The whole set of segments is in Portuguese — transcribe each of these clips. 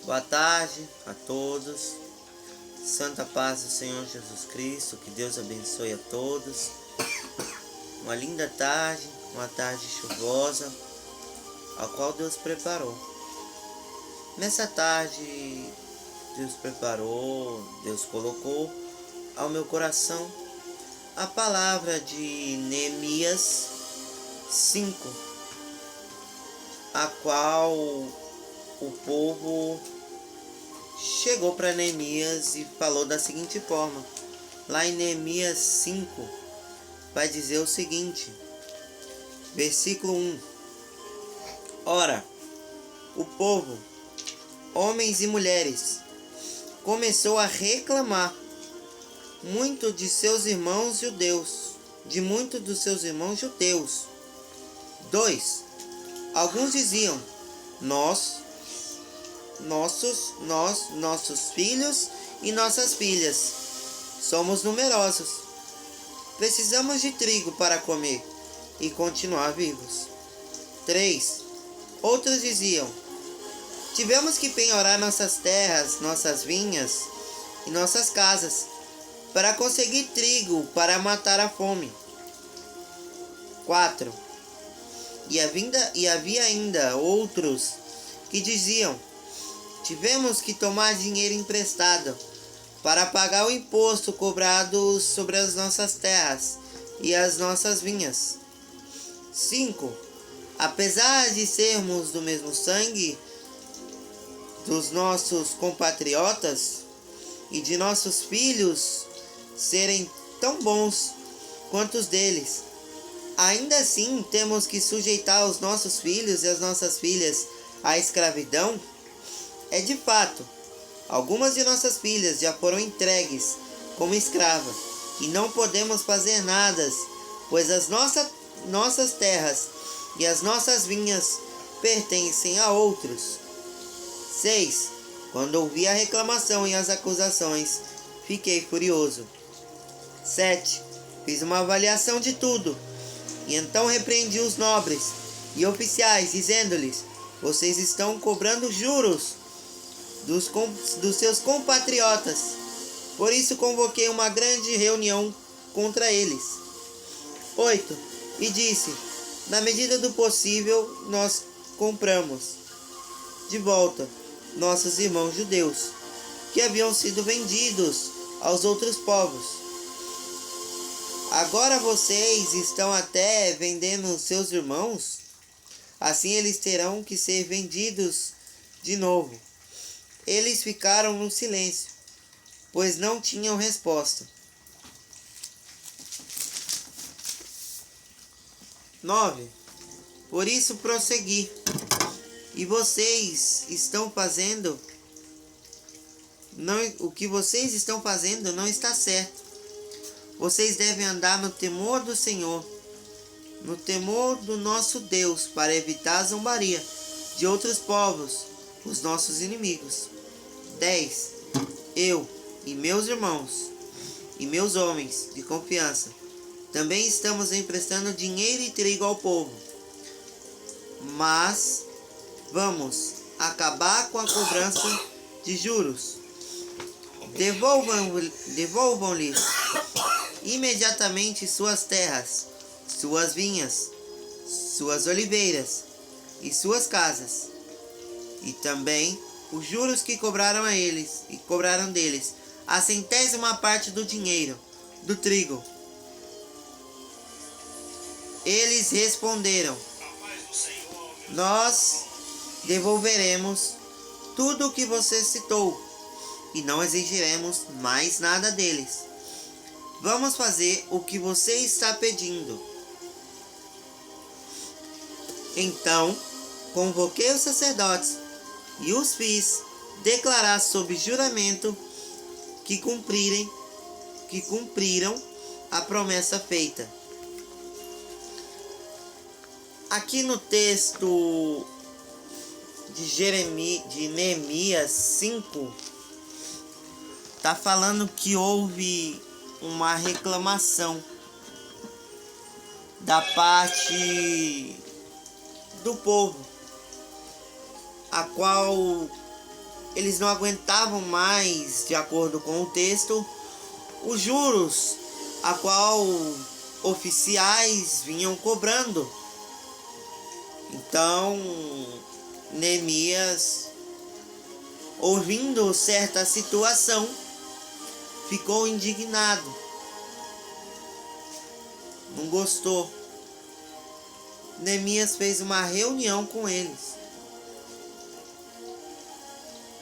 Boa tarde a todos. Santa paz do Senhor Jesus Cristo. Que Deus abençoe a todos. Uma linda tarde, uma tarde chuvosa, a qual Deus preparou. Nessa tarde, Deus preparou, Deus colocou ao meu coração a palavra de Neemias 5, a qual o povo chegou para Neemias e falou da seguinte forma. Lá em Neemias 5 vai dizer o seguinte, versículo 1. Ora, o povo, homens e mulheres, começou a reclamar muito de seus irmãos judeus, de muitos dos seus irmãos judeus. 2. Alguns diziam, nossos filhos e nossas filhas somos numerosos. Precisamos de trigo para comer e continuar vivos. 3. Outros diziam, tivemos que penhorar nossas terras, nossas vinhas e nossas casas para conseguir trigo para matar a fome. 4. E havia ainda outros que diziam, tivemos que tomar dinheiro emprestado para pagar o imposto cobrado sobre as nossas terras e as nossas vinhas. 5. Apesar de sermos do mesmo sangue dos nossos compatriotas e de nossos filhos serem tão bons quanto os deles, ainda assim temos que sujeitar os nossos filhos e as nossas filhas à escravidão? É de fato, algumas de nossas filhas já foram entregues como escravas e não podemos fazer nada, pois as nossas terras e as nossas vinhas pertencem a outros. 6. Quando ouvi a reclamação e as acusações, fiquei furioso. 7. Fiz uma avaliação de tudo, e então repreendi os nobres e oficiais, dizendo-lhes, vocês estão cobrando juros dos seus compatriotas. Por isso convoquei uma grande reunião contra eles. 8. E disse, na medida do possível, nós compramos de volta nossos irmãos judeus, que haviam sido vendidos aos outros povos. Agora vocês estão até vendendo seus irmãos? Assim eles terão que ser vendidos de novo. Eles ficaram no silêncio, pois não tinham resposta. 9. Por isso prossegui. E vocês estão fazendo... o que vocês estão fazendo não está certo. Vocês devem andar no temor do Senhor, no temor do nosso Deus, para evitar a zombaria de outros povos, os nossos inimigos. 10. Eu e meus irmãos e meus homens de confiança também estamos emprestando dinheiro e trigo ao povo. Mas vamos acabar com a cobrança de juros. Devolvam-lhes imediatamente suas terras, suas vinhas, suas oliveiras e suas casas, e também os juros que cobraram a eles e cobraram deles, a 100ª parte do dinheiro, do trigo. Eles responderam, nós devolveremos tudo o que você citou e não exigiremos mais nada deles. Vamos fazer o que você está pedindo. Então, convoquei os sacerdotes e os fiz declarar sob juramento que cumpriram a promessa feita. Aqui no texto de Neemias 5, está falando que houve uma reclamação da parte do povo, a qual eles não aguentavam mais, de acordo com o texto, os juros a qual oficiais vinham cobrando. Então, Neemias, ouvindo certa situação, ficou indignado. Não gostou. Neemias fez uma reunião com eles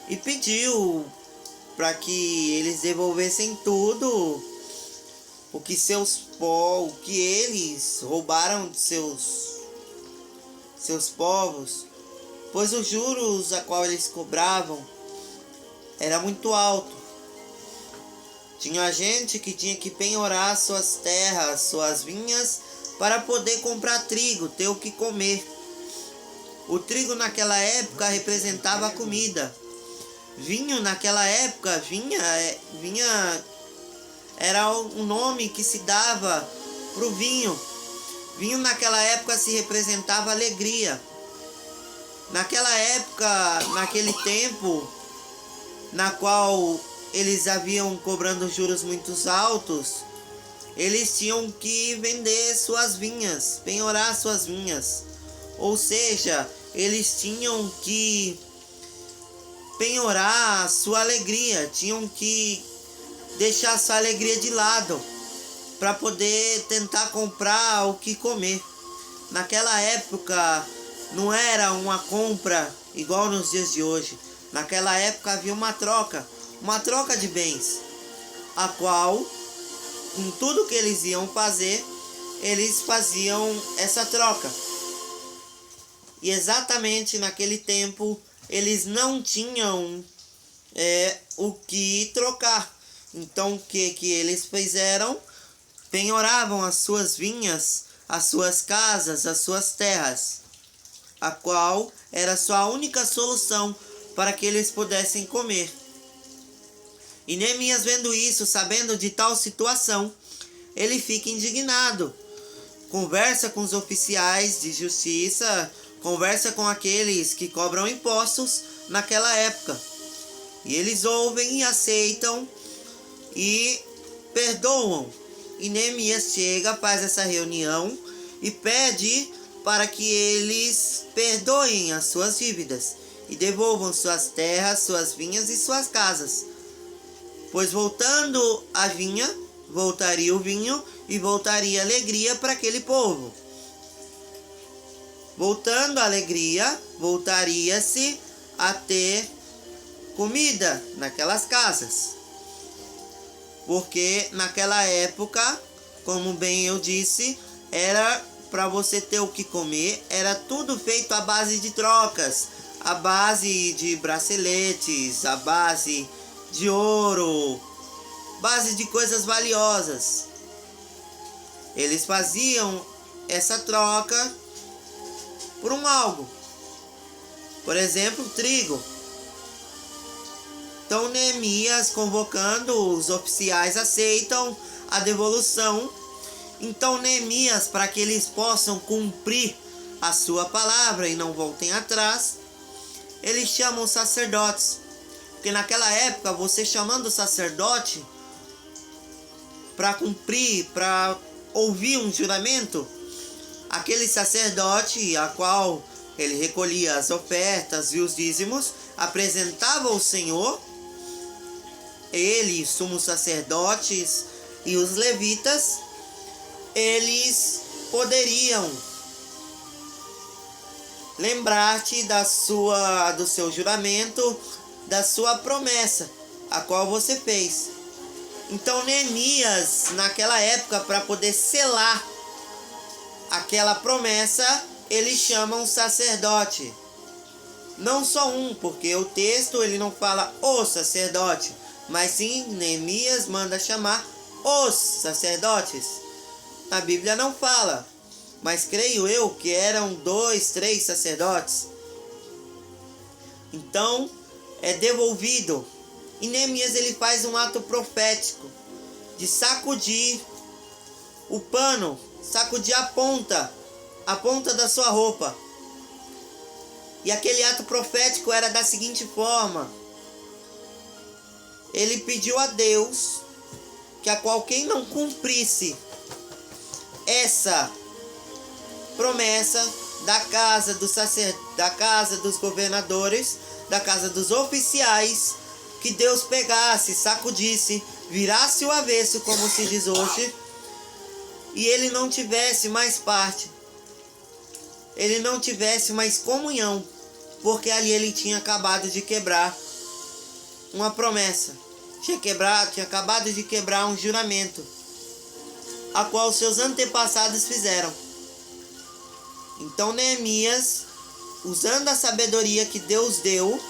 e pediu para que eles devolvessem tudo o que eles roubaram de seus povos, pois os juros a qual eles cobravam era muito alto. Tinha gente que tinha que penhorar suas terras, suas vinhas, para poder comprar trigo, ter o que comer. O trigo naquela época representava a comida. Vinho naquela época, vinha era um nome que se dava para o vinho. Vinho naquela época se representava alegria. Naquela época, naquele tempo, na qual eles haviam cobrando juros muito altos, eles tinham que vender suas vinhas, penhorar suas vinhas. Ou seja, eles tinham que penhorar sua alegria, tinham que deixar sua alegria de lado para poder tentar comprar o que comer. Naquela época não era uma compra igual nos dias de hoje. Naquela época havia uma troca de bens, a qual, em tudo que eles iam fazer, eles faziam essa troca. E exatamente naquele tempo eles não tinham o que trocar. Então o que eles fizeram? Penhoravam as suas vinhas, as suas casas, as suas terras, a qual era sua única solução para que eles pudessem comer. E Neemias, vendo isso, sabendo de tal situação, ele fica indignado. Conversa com os oficiais de justiça, conversa com aqueles que cobram impostos naquela época. E eles ouvem e aceitam e perdoam. E Neemias chega, faz essa reunião e pede para que eles perdoem as suas dívidas e devolvam suas terras, suas vinhas e suas casas. Pois voltando a vinha, voltaria o vinho e voltaria a alegria para aquele povo. Voltando a alegria, voltaria-se a ter comida naquelas casas. Porque naquela época, como bem eu disse, era para você ter o que comer, era tudo feito à base de trocas, à base de braceletes, à base de ouro, base de coisas valiosas. Eles faziam essa troca por um algo, por exemplo, trigo. Então Neemias, convocando os oficiais, aceitam a devolução. Então Neemias, para que eles possam cumprir a sua palavra e não voltem atrás, eles chamam os sacerdotes. Porque naquela época, você chamando o sacerdote para cumprir, para ouvir um juramento, aquele sacerdote a qual ele recolhia as ofertas e os dízimos, apresentava ao Senhor. Ele, os sumos sacerdotes e os levitas, eles poderiam lembrar-te do seu juramento, da sua promessa, a qual você fez. Então Neemias, naquela época, para poder selar aquela promessa, ele chama um sacerdote. Não só um, porque o texto ele não fala o sacerdote, mas sim Neemias manda chamar os sacerdotes. A Bíblia não fala, mas creio eu que eram 2, 3 sacerdotes. Então é devolvido. E Neemias ele faz um ato profético de sacudir o pano, sacudir a ponta da sua roupa. E aquele ato profético era da seguinte forma: ele pediu a Deus que a quem não cumprisse essa promessa da casa da casa dos governadores, da casa dos oficiais, que Deus pegasse, sacudisse, virasse o avesso, como se diz hoje, e ele não tivesse mais parte, ele não tivesse mais comunhão, porque ali ele tinha acabado de quebrar uma promessa, tinha acabado de quebrar um juramento, a qual seus antepassados fizeram. Então Neemias, usando a sabedoria que Deus deu,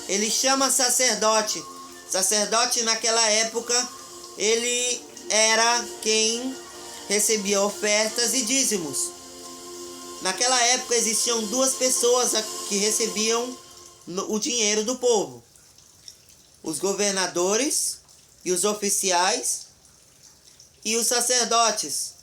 ele chama sacerdote. Sacerdote naquela época, ele era quem recebia ofertas e dízimos. Naquela época existiam duas pessoas que recebiam o dinheiro do povo: os governadores e os oficiais e os sacerdotes.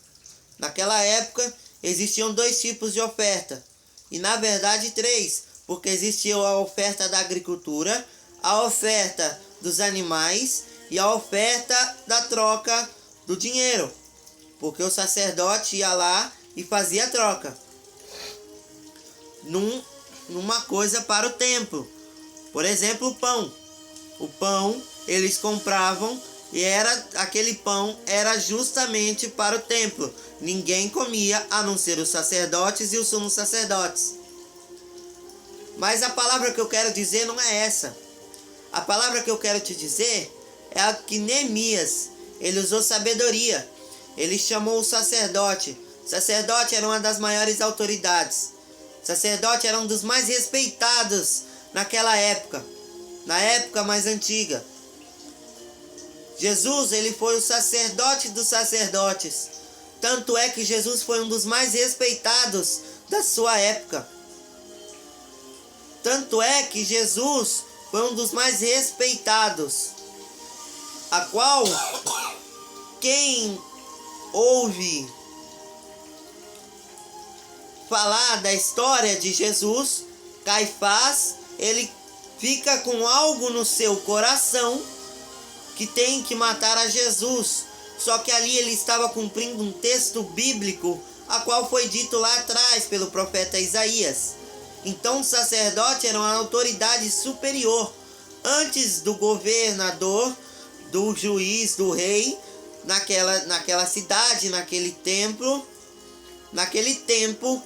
Naquela época existiam dois tipos de oferta, e na verdade três, porque existia a oferta da agricultura, a oferta dos animais e a oferta da troca do dinheiro, porque o sacerdote ia lá e fazia a troca numa coisa para o templo. Por exemplo, o pão. O pão eles compravam e aquele pão era justamente para o templo. Ninguém comia a não ser os sacerdotes e os sumos sacerdotes. Mas a palavra que eu quero dizer não é essa. A palavra que eu quero te dizer é a que Neemias, ele usou sabedoria. Ele chamou o sacerdote. O sacerdote era uma das maiores autoridades. O sacerdote era um dos mais respeitados naquela época, na época mais antiga. Jesus, ele foi o sacerdote dos sacerdotes. Tanto é que Jesus foi um dos mais respeitados da sua época. Tanto é que Jesus foi um dos mais respeitados, a qual quem ouve falar da história de Jesus, Caifás, ele fica com algo no seu coração que tem que matar a Jesus. Só que ali ele estava cumprindo um texto bíblico, a qual foi dito lá atrás pelo profeta Isaías. Então o sacerdote era uma autoridade superior, antes do governador, do juiz, do rei, naquela cidade, naquele templo. Naquele tempo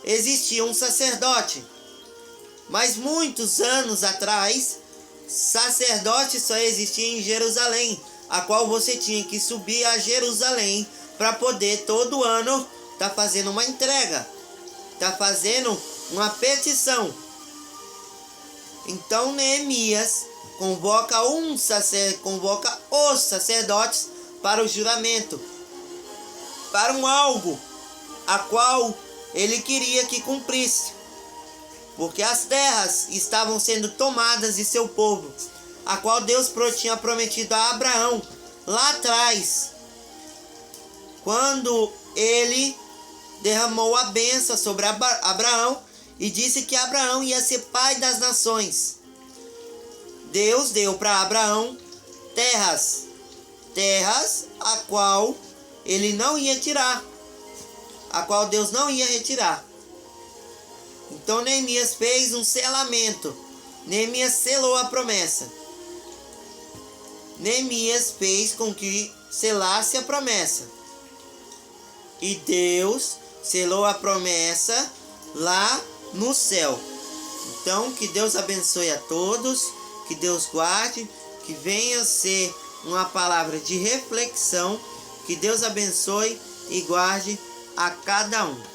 existia um sacerdote. Mas muitos anos atrás, sacerdote só existia em Jerusalém, a qual você tinha que subir a Jerusalém para poder todo ano estar fazendo uma entrega, estar fazendo uma petição. Então Neemias convoca os sacerdotes para o juramento, para um algo a qual ele queria que cumprisse, porque as terras estavam sendo tomadas de seu povo, a qual Deus tinha prometido a Abraão lá atrás, quando ele derramou a bênção sobre Abraão e disse que Abraão ia ser pai das nações. Deus deu para Abraão terras a qual ele não ia tirar, a qual Deus não ia retirar. Então Neemias fez um selamento. Neemias selou a promessa. Neemias fez com que selasse a promessa. E Deus selou a promessa lá no céu. Então que Deus abençoe a todos, que Deus guarde, que venha ser uma palavra de reflexão, que Deus abençoe e guarde a cada um.